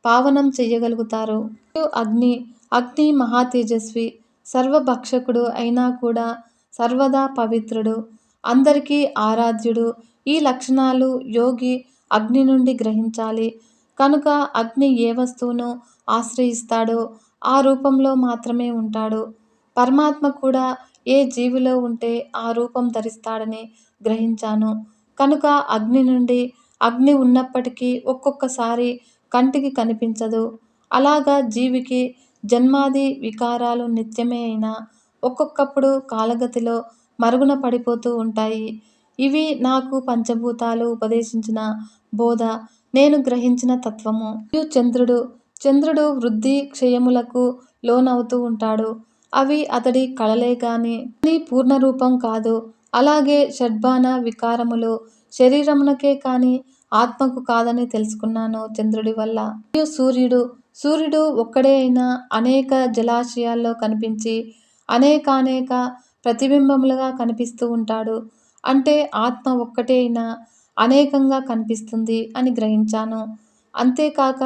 పావనం చెయ్యగలుగుతారు. మరియు అగ్ని, అగ్ని మహా తేజస్వి, సర్వభక్షకుడు అయినా కూడా సర్వదా పవిత్రుడు, అందరికీ ఆరాధ్యుడు. ఈ లక్షణాలు యోగి అగ్ని నుండి గ్రహించాలి. కనుక అగ్ని ఏ వస్తువును ఆశ్రయిస్తాడో ఆ రూపంలో మాత్రమే ఉంటాడు. పరమాత్మ కూడా ఏ జీవిలో ఉంటే ఆ రూపం ధరిస్తాడని గ్రహించాను. కనుక అగ్ని నుండి, అగ్ని ఉన్నప్పటికీ ఒక్కొక్కసారి కంటికి కనిపించదు. అలాగా జీవికి జన్మాది వికారాలు నిత్యమే అయినా ఒక్కొక్కప్పుడు కాలగతిలో మరుగున పడిపోతూ ఉంటాయి. ఇవి నాకు పంచభూతాలు ఉపదేశించిన బోధ, నేను గ్రహించిన తత్వము. మరియు చంద్రుడు వృద్ధి క్షయములకు లోనవుతూ ఉంటాడు. అవి అతడి కళలే గాని పూర్ణరూపం కాదు. అలాగే షడ్బాన వికారములు శరీరమునకే కాని ఆత్మకు కాదని తెలుసుకున్నాను చంద్రుడి వల్ల. మరియు సూర్యుడు ఒక్కడే అయినా అనేక జలాశయాల్లో కనిపించి అనేకానేక ప్రతిబింబములుగా కనిపిస్తూ ఉంటాడు. అంటే ఆత్మ ఒక్కటే అయినా అనేకంగా కనిపిస్తుంది అని గ్రహించాను. అంతేకాక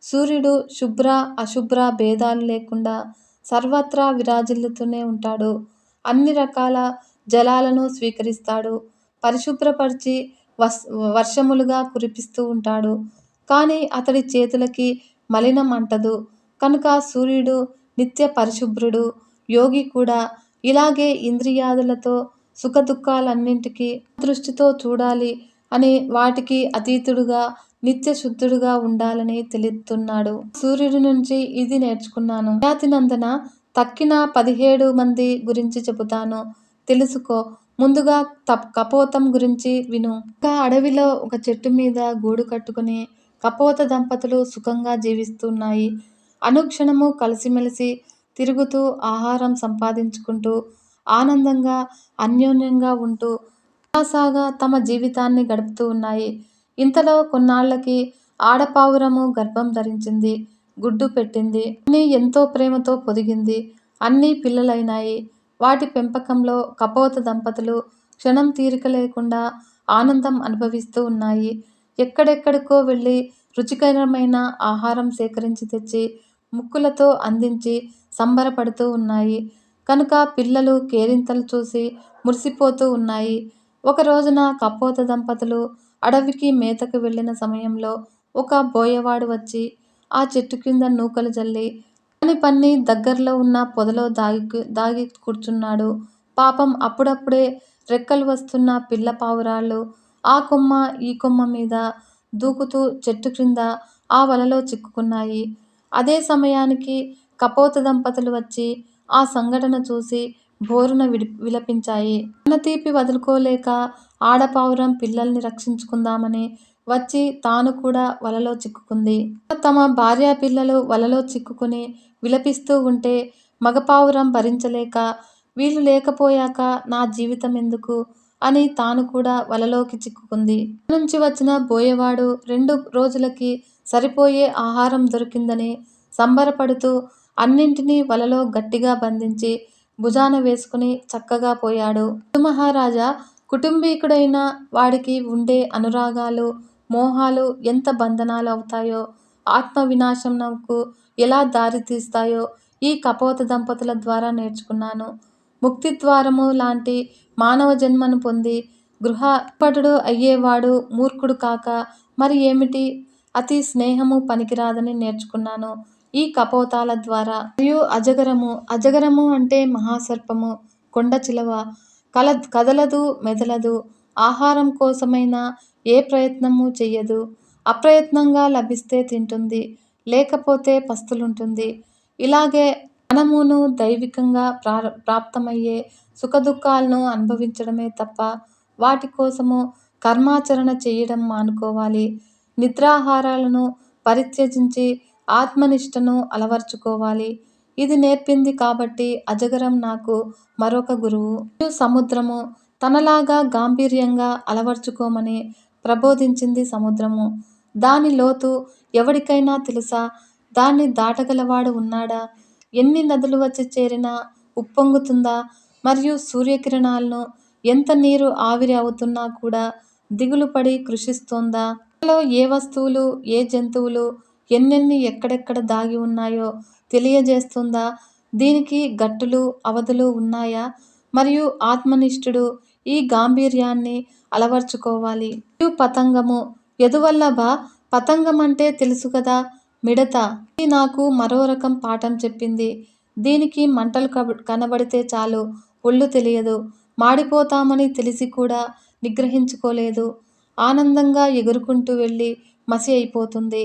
సూర్యుడు శుభ్ర అశుభ్ర భేదాలు లేకుండా సర్వత్రా విరాజిల్లుతూనే ఉంటాడు. అన్ని రకాల జలాలను స్వీకరిస్తాడు. పరిశుభ్రపరిచి వర్షములుగా కురిపిస్తూ ఉంటాడు. కానీ అతడి చేతులకి మలినం అంటదు. కనుక సూర్యుడు నిత్య పరిశుభ్రుడు. యోగి కూడా ఇలాగే ఇంద్రియాదులతో సుఖదుఖాలన్నింటికీ దృష్టితో చూడాలి అని వాటికి అతీతుడుగా నిత్య శుద్ధుడుగా ఉండాలని తెలుపుతున్నాడు. సూర్యుడి నుంచి ఇది నేర్చుకున్నాను. ఖ్యాతినందన తక్కిన 17 మంది గురించి చెబుతాను, తెలుసుకో. ముందుగా కపోతం గురించి విను. ఒక అడవిలో ఒక చెట్టు మీద గూడు కట్టుకుని కపోత దంపతులు సుఖంగా జీవిస్తున్నాయి. అనుక్షణము కలిసిమెలిసి తిరుగుతూ ఆహారం సంపాదించుకుంటూ ఆనందంగా అన్యోన్యంగా ఉంటూ ఉల్లాసంగా తమ జీవితాన్ని గడుపుతూ ఉన్నాయి. ఇంతలో కొన్నాళ్ళకి ఆడపావురము గర్భం ధరించింది, గుడ్డు పెట్టింది. అన్నీ ఎంతో ప్రేమతో పొదిగింది. అన్నీ పిల్లలైనాయి. వాటి పెంపకంలో కపోత దంపతులు క్షణం తీరిక లేకుండా ఆనందం అనుభవిస్తూ ఉన్నాయి. ఎక్కడెక్కడికో వెళ్ళి రుచికరమైన ఆహారం సేకరించి తెచ్చి ముక్కులతో అందించి సంబరపడుతూ ఉన్నాయి. కనుక పిల్లలు కేరింతలు చూసి మురిసిపోతూ ఉన్నాయి. ఒక రోజున కపోత దంపతులు అడవికి మేతకు వెళ్ళిన సమయంలో ఒక బోయవాడు వచ్చి ఆ చెట్టు కింద నూకలు జల్లి దాని పన్ని దగ్గరలో ఉన్న పొదలో దాగి కూర్చున్నాడు. పాపం అప్పుడప్పుడే రెక్కలు వస్తున్న పిల్ల పావురాళ్ళు ఆ కొమ్మ ఈ కొమ్మ మీద దూకుతూ చెట్టు క్రింద ఆ వలలో చిక్కుకున్నాయి. అదే సమయానికి కపోత దంపతులు వచ్చి ఆ సంఘటన చూసి బోరున విలపించాయి. కన్నతీపి వదులుకోలేక ఆడపావురం పిల్లల్ని రక్షించుకుందామని వచ్చి తాను కూడా వలలో చిక్కుకుంది. తమ భార్యా పిల్లలు వలలో చిక్కుకుని విలపిస్తూ ఉంటే మగపావురం భరించలేక వీళ్ళు లేకపోయాక నా జీవితం ఎందుకు అని తాను కూడా వలలోకి చిక్కుకుంది. నుంచి వచ్చిన బోయవాడు 2 రోజులకి సరిపోయే ఆహారం దొరికిందని సంబరపడుతూ అన్నింటినీ వలలో గట్టిగా బంధించి భుజాన వేసుకుని చక్కగా పోయాడు. మహారాజా కుటుంబీకుడైన వాడికి ఉండే అనురాగాలు, మోహాలు ఎంత బంధనాలు అవుతాయో, ఆత్మ వినాశనంకు ఎలా దారి తీస్తాయో ఈ కపోత దంపతుల ద్వారా నేర్చుకున్నాను. ముక్తిద్వారము లాంటి మానవ జన్మను పొంది గృహపటుడు అయ్యేవాడు మూర్ఖుడు కాక మరి ఏమిటి? అతి స్నేహము పనికిరాదని నేర్చుకున్నాను ఈ కపోతాల ద్వారా. మరియు అజగరము అంటే మహాసర్పము, కొండ చిలవ. కదలదు, మెదలదు. ఆహారం కోసమైనా ఏ ప్రయత్నము చెయ్యదు. అప్రయత్నంగా లభిస్తే తింటుంది, లేకపోతే పస్తులుంటుంది. ఇలాగే మనమును దైవికంగా ప్రాప్తమయ్యే సుఖదుఖాలను అనుభవించడమే తప్ప వాటి కోసము కర్మాచరణ చెయ్యడం మానుకోవాలి. నిద్రాహారాలను పరిత్యజించి ఆత్మనిష్టను అలవర్చుకోవాలి. ఇది నేర్పింది కాబట్టి అజగరం నాకు మరొక గురువు. సముద్రము తనలాగా గాంభీర్యంగా అలవర్చుకోమని ప్రబోధించింది సముద్రము. దాని లోతు ఎవడికైనా తెలుసా? దాన్ని దాటగలవాడు ఉన్నాడా? ఎన్ని నదులు వచ్చి చేరినా ఉప్పొంగుతుందా? మరియు సూర్యకిరణాలను ఎంత నీరు ఆవిరి అవుతున్నా కూడా దిగులుపడి కృషిస్తోందా? ఏ వస్తువులు, ఏ జంతువులు ఎన్నెన్ని ఎక్కడెక్కడ దాగి ఉన్నాయో తెలియజేస్తుందా? దీనికి గట్టులు, అవధులు ఉన్నాయా? మరియు ఆత్మనిష్ఠుడు ఈ గాంభీర్యాన్ని అలవర్చుకోవాలి. పతంగము యదువల్లభ, పతంగం అంటే తెలుసు కదా, మిడత. ఇది నాకు మరో రకం పాఠం చెప్పింది. దీనికి మంటలు కనబడితే చాలు, ఒళ్ళు తెలియదు. మాడిపోతామని తెలిసి కూడా నిగ్రహించుకోలేదు. ఆనందంగా ఎగురుకుంటూ వెళ్ళి మసి అయిపోతుంది.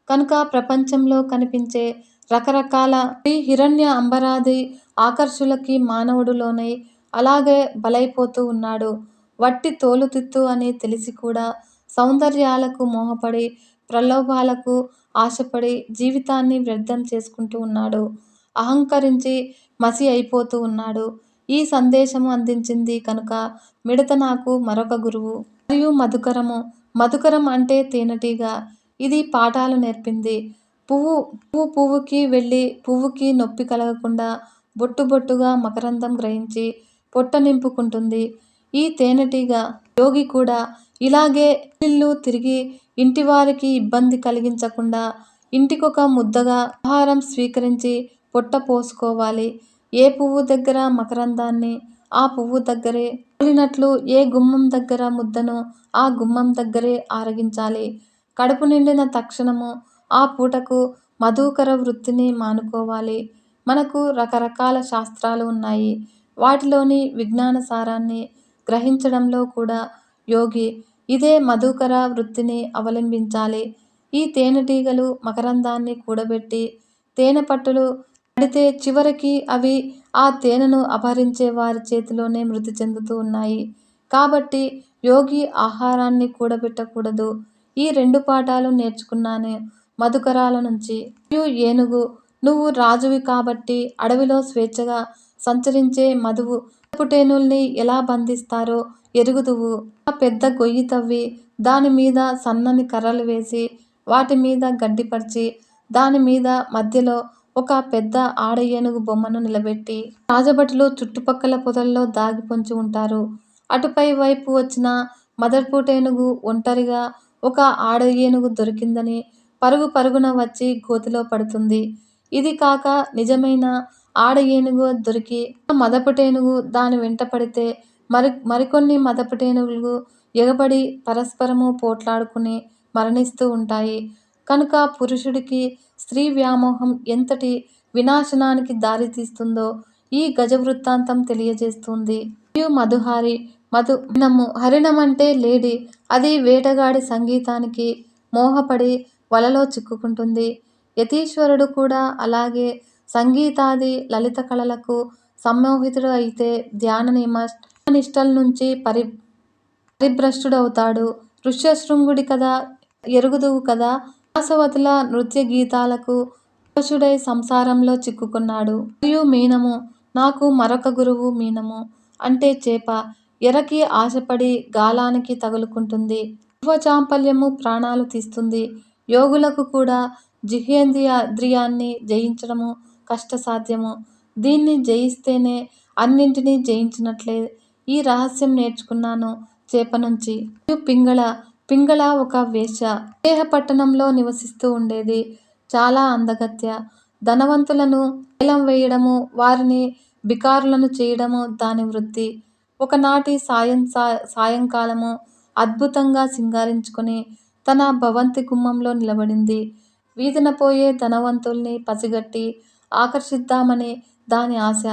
కనుక ప్రపంచంలో కనిపించే రకరకాల ఈ హిరణ్య అంబరాది ఆకర్షులకి మానవుడు లోనై అలాగే బలైపోతూ ఉన్నాడు. వట్టి తోలుతిత్తు అని తెలిసి కూడా సౌందర్యాలకు మోహపడి, ప్రలోభాలకు ఆశపడి జీవితాన్ని వ్యర్థం చేసుకుంటూ ఉన్నాడు. అహంకరించి మసి అయిపోతూ ఉన్నాడు. ఈ సందేశము అందించింది కనుక మిడత నాకు మరొక గురువు. మరియు మధుకరము. మధుకరం అంటే తేనెటీగ. ఇది పాఠాలు నేర్పింది. పువ్వుకి వెళ్ళి పువ్వుకి నొప్పి కలగకుండా బొట్టు బొట్టుగా మకరందం గ్రహించి పొట్ట నింపుకుంటుంది. ఈ తేనెటీగ యోగి కూడా ఇలాగే ఇల్లు తిరిగి ఇంటివారికి ఇబ్బంది కలిగించకుండా ఇంటికొక ముద్దగా ఆహారం స్వీకరించి పొట్ట పోసుకోవాలి. ఏ పువ్వు దగ్గర మకరందాన్ని ఆ పువ్వు దగ్గరే పోలినట్లు ఏ గుమ్మం దగ్గర ముద్దను ఆ గుమ్మం దగ్గరే ఆరగించాలి. కడుపు నిండిన తక్షణము ఆ పూటకు మధుకర వృత్తిని మానుకోవాలి. మనకు రకరకాల శాస్త్రాలు ఉన్నాయి. వాటిలోని విజ్ఞాన సారాన్ని గ్రహించడంలో కూడా యోగి ఇదే మధుకర వృత్తిని అవలంబించాలి. ఈ తేనెటీగలు మకరందాన్ని కూడబెట్టి తేనె పట్టులు పడితే చివరికి అవి ఆ తేనెను అపహరించే వారి చేతిలోనే మృతి చెందుతూ ఉన్నాయి. కాబట్టి యోగి ఆహారాన్ని కూడబెట్టకూడదు. ఈ 2 పాఠాలు నేర్చుకున్నాను మధుకరాల నుంచి. మరియు ఏనుగు, నువ్వు రాజువి కాబట్టి అడవిలో స్వేచ్ఛగా సంచరించే మదపుటేనుల్ని ఎలా బంధిస్తారో ఎరుగుదువు. ఒక పెద్ద గొయ్యి తవ్వి దానిమీద సన్నని కర్రలు వేసి వాటిమీద గడ్డి పరిచి దానిమీద మధ్యలో ఒక పెద్ద ఆడ ఏనుగు బొమ్మను నిలబెట్టి రాజభటులు చుట్టుపక్కల పొదల్లో దాగి పొంచి ఉంటారు. అటుపై వైపు వచ్చిన మదపుటేనుగు ఒంటరిగా ఒక ఆడ ఏనుగు దొరికిందని పరుగు పరుగున వచ్చి గోతిలో పడుతుంది. ఇది కాక నిజమైన ఆడ ఏనుగు దొరికి మదపుటేనుగు దాని వెంట పడితే మరికొన్ని మదపుటేనుగులు ఎగబడి పరస్పరము పోట్లాడుకుని మరణిస్తూ ఉంటాయి. కనుక పురుషుడికి స్త్రీ వ్యామోహం ఎంతటి వినాశనానికి దారితీస్తుందో ఈ గజ వృత్తాంతం తెలియజేస్తుంది. మరియు మధుహారి. హరిణం అంటే లేడి. అది వేటగాడి సంగీతానికి మోహపడి వలలో చిక్కుకుంటుంది. యతీశ్వరుడు కూడా అలాగే సంగీతాది లలిత కళలకు సమ్మోహితుడు అయితే ధ్యాన నిష్టల్నుంచి పరిభ్రష్టుడవుతాడు. ఋష్యశృంగుడి కథ ఎరుగుదువు కదా. విలాసవతుల నృత్య గీతాలకు పరవశుడై సంసారంలో చిక్కుకున్నాడు. మరియు మీనము. నాకు మరొక గురువు మీనము అంటే చేప. ఎరకి ఆశపడి గాలానికి తగులుకుంటుంది. జిహ్వచాంపల్యము ప్రాణాలు తీస్తుంది. యోగులకు కూడా జిహ్వేంద్రియాన్ని జయించడము కష్టసాధ్యము. దీన్ని జయిస్తేనే అన్నింటినీ జయించినట్లే. ఈ రహస్యం నేర్చుకున్నాను చేప నుంచి. మరియు పింగళ. పింగళ ఒక వేశ్య. విదేహపట్టణంలో నివసిస్తూ ఉండేది. చాలా అందగత్తె. ధనవంతులను వేలం వేయడము, వారిని బికారులను చేయడము దాని వృత్తి. ఒకనాటి సాయంకాలము అద్భుతంగా సింగారించుకుని తన భవంతి గుమ్మంలో నిలబడింది. వీధిన పోయే ధనవంతుల్ని పసిగట్టి ఆకర్షిద్దామని దాని ఆశ.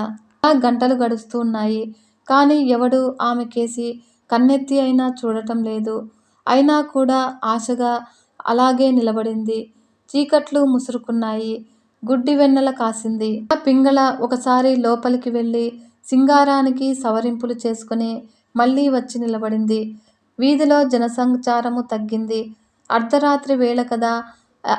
అలా గంటలు గడుస్తూ ఉన్నాయి. కానీ ఎవడూ ఆమెకేసి కన్నెత్తి అయినా చూడటం లేదు. అయినా కూడా ఆశగా అలాగే నిలబడింది. చీకట్లు ముసురుకున్నాయి. గుడ్డి వెన్నెల కాసింది. ఆ పింగళ ఒకసారి లోపలికి వెళ్ళి సింగారానికి సవరింపులు చేసుకుని మళ్ళీ వచ్చి నిలబడింది. వీధిలో జనసంచారము తగ్గింది. అర్ధరాత్రి వేళ కదా,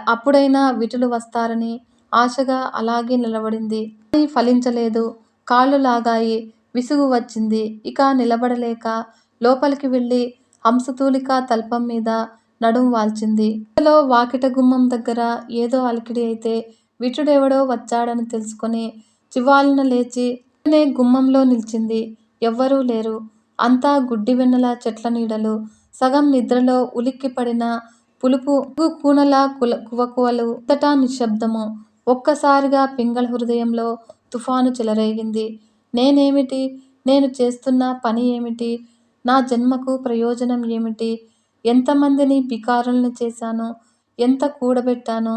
అప్పుడైనా విటులు వస్తారని ఆశగా అలాగే నిలబడింది. కానీ ఫలించలేదు. కాళ్ళు లాగాయి. విసుగు వచ్చింది. ఇక నిలబడలేక లోపలికి వెళ్ళి హంసతూలిక తల్పం మీద నడుం వాల్చింది. ఇంతలో వాకిట గుమ్మం దగ్గర ఏదో అలికిడి అయితే విటుడెవడో వచ్చాడని తెలుసుకుని చివాలున లేచి వెంటనే గుమ్మంలో నిల్చింది. ఎవ్వరూ లేరు. అంతా గుడ్డి వెన్నెల, చెట్ల నీడలు. సగం నిద్రలో ఉలిక్కిపడిన పులుపు కూనల కువకువలు. అంతటా నిశ్శబ్దము. ఒక్కసారిగా పింగళ హృదయంలో తుఫాను చెలరేగింది. నేనేమిటి? నేను చేస్తున్న పని ఏమిటి? నా జన్మకు ప్రయోజనం ఏమిటి? ఎంతమందిని బికారుల్ని చేశాను? ఎంత కూడబెట్టాను?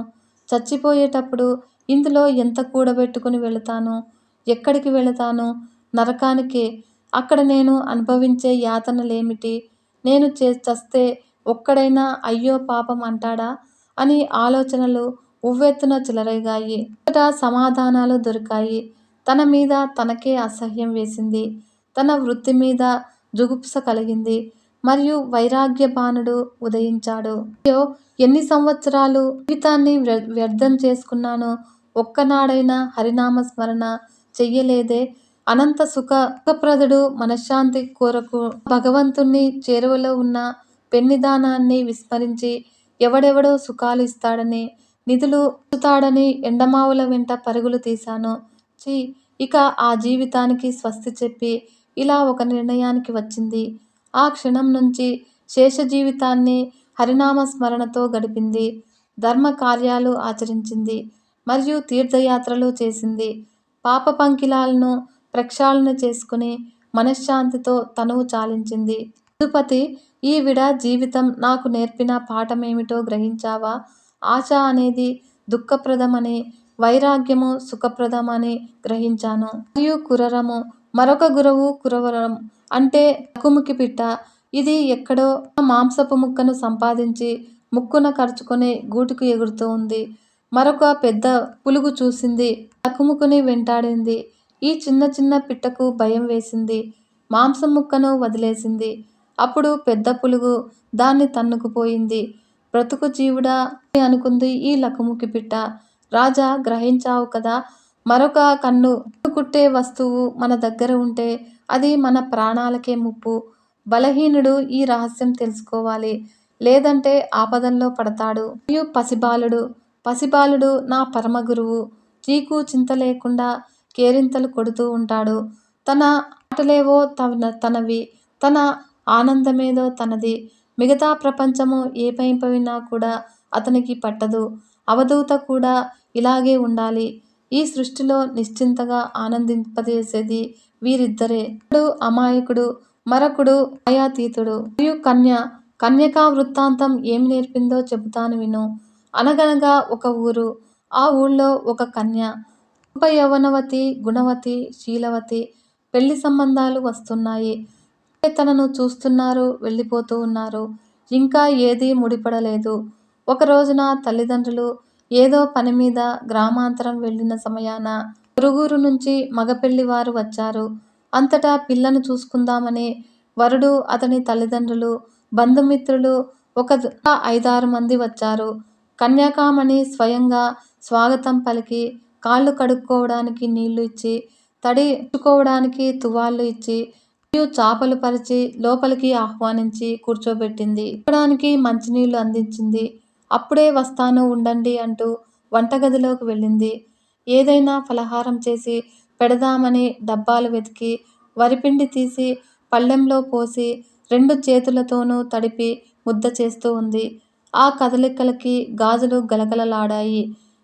చచ్చిపోయేటప్పుడు ఇందులో ఎంత కూడబెట్టుకుని వెళతాను? ఎక్కడికి వెళతాను? నరకానికే. అక్కడ నేను అనుభవించే యాతనలేమిటి? నేను చస్తే ఒక్కడైనా అయ్యో పాపం అంటాడా? అని ఆలోచనలు ఉవ్వెత్తున చెలరేగాయి. మొదట సమాధానాలు దొరికాయి. తన మీద తనకే అసహ్యం వేసింది. తన వృత్తి మీద జుగుప్స కలిగింది. మరియు వైరాగ్య బాణుడు ఉదయించాడు. అయ్యో, ఎన్ని సంవత్సరాలు జీవితాన్ని వ్యర్థం చేసుకున్నానో, ఒక్కనాడైనా హరినామ స్మరణ చెయ్యలేదే. అనంత సుఖప్రదుడు మనశ్శాంతి కొరకు భగవంతుణ్ణి చేరువలో ఉన్న పెన్నిదానాన్ని విస్మరించి ఎవడెవడో సుఖాలు ఇస్తాడని, నిధులు ఇస్తాడని ఎండమావుల వెంట పరుగులు తీశాను. ఛీ, ఇక ఆ జీవితానికి స్వస్తి చెప్పి ఇలా ఒక నిర్ణయానికి వచ్చింది. ఆ క్షణం నుంచి శేష జీవితాన్ని హరినామ స్మరణతో గడిపింది. ధర్మ కార్యాలు ఆచరించింది. మరియు తీర్థయాత్రలు చేసింది. పాప పంకిలాలను ప్రక్షాళన చేసుకుని మనశ్శాంతితో తనువు చాలించింది. మధుపతి, ఈవిడ జీవితం నాకు నేర్పిన పాఠమేమిటో గ్రహించావా? ఆశ అనేది దుఃఖప్రదమని, వైరాగ్యము సుఖప్రదమని గ్రహించాను. మరియు కురరము, మరొక గురువు కురవరం అంటే లకుముకి పిట్ట. ఇది ఎక్కడో మాంసపు ముక్కను సంపాదించి ముక్కున కరుచుకొని గూటికి ఎగురుతూ ఉంది. మరొక పెద్ద పులుగు చూసింది. లకుముకుని వెంటాడింది. ఈ చిన్న చిన్న పిట్టకు భయం వేసింది. మాంసం ముక్కను వదిలేసింది. అప్పుడు పెద్ద పులుగు దాన్ని తన్నుకుపోయింది. బ్రతుకు జీవుడా అని అనుకుంది ఈ లకుముకి పిట్ట. రాజా, గ్రహించావు కదా, మరొక కన్ను కుట్టే వస్తువు మన దగ్గర ఉంటే అది మన ప్రాణాలకే ముప్పు. బలహీనుడు ఈ రహస్యం తెలుసుకోవాలి, లేదంటే ఆపదల్లో పడతాడు. మరియు పసిబాలుడు నా పరమ గురువు. చీకు చింత లేకుండా కేరింతలు కొడుతూ ఉంటాడు. తన ఆటలేవో తనవి, తన ఆనందమేదో తనది. మిగతా ప్రపంచము ఏమైపోయినా కూడా అతనికి పట్టదు. అవధూత కూడా ఇలాగే ఉండాలి. ఈ సృష్టిలో నిశ్చింతగా ఆనందింపజేసేది వీరిద్దరే. ఒకడు అమాయకుడు, మరొకడు మాయాతీతుడు. మరియు కన్యకా వృత్తాంతం ఏం నేర్పిందో చెబుతాను విను. అనగనగా ఒక ఊరు. ఆ ఊళ్ళో ఒక కన్య, రూప యౌవనవతి, గుణవతి, శీలవతి. పెళ్లి సంబంధాలు వస్తున్నాయి. తనను చూస్తున్నారు, వెళ్ళిపోతూ ఉన్నారు. ఇంకా ఏదీ ముడిపడలేదు. ఒక రోజున తల్లిదండ్రులు ఏదో పనిమీద గ్రామాంతరం వెళ్ళిన సమయాన పొరుగురు నుంచి మగపెళ్లివారు వచ్చారు. అంతటా పిల్లను చూసుకుందామని వరుడు, అతని తల్లిదండ్రులు, బంధుమిత్రులు ఒక 5-6 మంది వచ్చారు. కన్యకామణి స్వయంగా స్వాగతం పలికి, కాళ్ళు కడుక్కోవడానికి నీళ్లు ఇచ్చి, తడిచుకోవడానికి తువాళ్లు ఇచ్చి, మరియు చాపలు పరిచి లోపలికి ఆహ్వానించి కూర్చోబెట్టింది. తాగడానికి మంచినీళ్లు అందించింది. అప్పుడే వస్తాను ఉండండి అంటూ వంటగదిలోకి వెళ్ళింది. ఏదైనా ఫలహారం చేసి పెడదామని డబ్బాలు వెతికి వరిపిండి తీసి పళ్ళెంలో పోసి 2 చేతులతోనూ తడిపి ముద్ద చేస్తూ ఉంది. ఆ కదలికలకి గాజులు గలగలలాడాయి.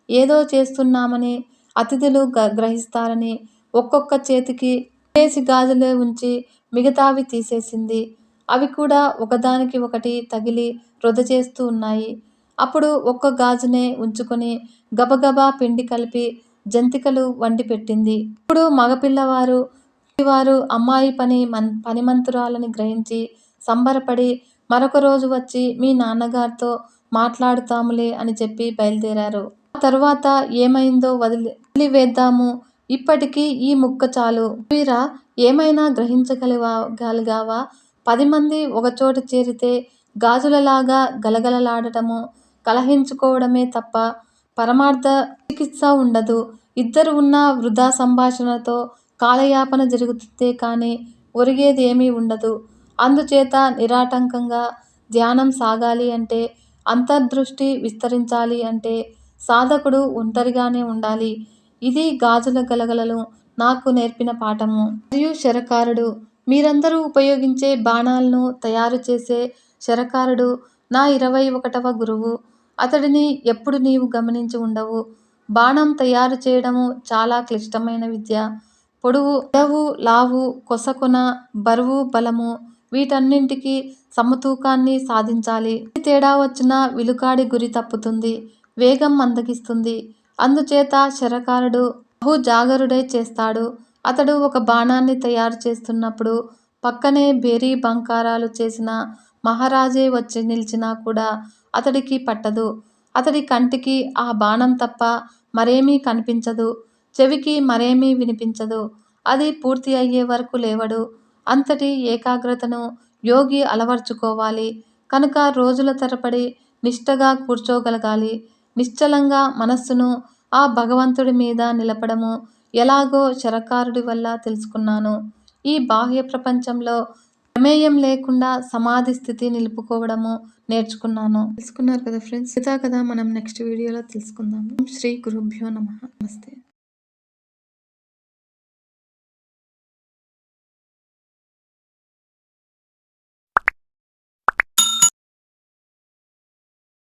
ఏదో చేస్తున్నామని అతిథులు గ్రహిస్తారని ఒక్కొక్క చేతికి 2 గాజులే ఉంచి మిగతావి తీసేసింది. అవి కూడా ఒకదానికి ఒకటి తగిలి వృధ చేస్తూ ఉన్నాయి. అప్పుడు ఒక్క గాజునే ఉంచుకొని గబగబా పిండి కలిపి జంతికలు వండి పెట్టింది. ఇప్పుడు మగపిల్లవారు అమ్మాయి పనిమంతురాలని గ్రహించి సంబరపడి మరొక రోజు వచ్చి మీ నాన్నగారితో మాట్లాడుతాములే అని చెప్పి బయలుదేరారు. ఆ తరువాత ఏమైందో వదిలివేద్దాము. ఇప్పటికి ఈ ముక్క చాలు. వీరా, ఏమైనా గ్రహించగలిగావా? 10 మంది ఒకచోట చేరితే గాజులలాగా గలగలలాడటము, కలహించుకోవడమే తప్ప పరమార్థ చికిత్స ఉండదు. ఇద్దరు ఉన్న వృధా సంభాషణతో కాలయాపన జరుగుతుందే కానీ ఒరిగేది ఏమీ ఉండదు. అందుచేత నిరాటంకంగా ధ్యానం సాగాలి అంటే, అంతర్దృష్టి విస్తరించాలి అంటే సాధకుడు ఒంటరిగానే ఉండాలి. ఇది గాజుల గలగలలు నాకు నేర్పిన పాఠము. మరియు శరకారుడు, మీరందరూ ఉపయోగించే బాణాలను తయారు చేసే శరకారుడు నా 21వ గురువు. అతడిని ఎప్పుడు నీవు గమనించి ఉండవు. బాణం తయారు చేయడము చాలా క్లిష్టమైన విద్య. పొడవు, లావు, కొసకొన, బరువు, బలము వీటన్నింటికి సమతూకాన్ని సాధించాలి. తేడా వచ్చినా విలుకాడి గురి తప్పుతుంది, వేగం మందగిస్తుంది. అందుచేత శరకారుడు బహు జాగరుడై చేస్తాడు. అతడు ఒక బాణాన్ని తయారు చేస్తున్నప్పుడు పక్కనే బేరీ బంకారాలు చేసిన మహారాజే వచ్చి నిలిచినా కూడా అతడికి పట్టదు. అతడి కంటికి ఆ బాణం తప్ప మరేమీ కనిపించదు, చెవికి మరేమీ వినిపించదు. అది పూర్తి అయ్యే వరకు లేవడు. అంతటి ఏకాగ్రతను యోగి అలవర్చుకోవాలి కనుక రోజుల తరబడి నిష్టగా కూర్చోగలగాలి. నిశ్చలంగా మనస్సును ఆ భగవంతుడి మీద నిలపడము ఎలాగో శరకారుడి వల్ల తెలుసుకున్నాను. ఈ బాహ్య ప్రపంచంలో ప్రమేయం లేకుండా సమాధి స్థితి నిలుపుకోవడము నేర్చుకున్నాను. తెలుసుకున్నారు కదా ఫ్రెండ్స్. మిగతా కదా మనం నెక్స్ట్ వీడియోలో తెలుసుకుందాము. శ్రీ గురుభ్యో నమః. నమస్తే.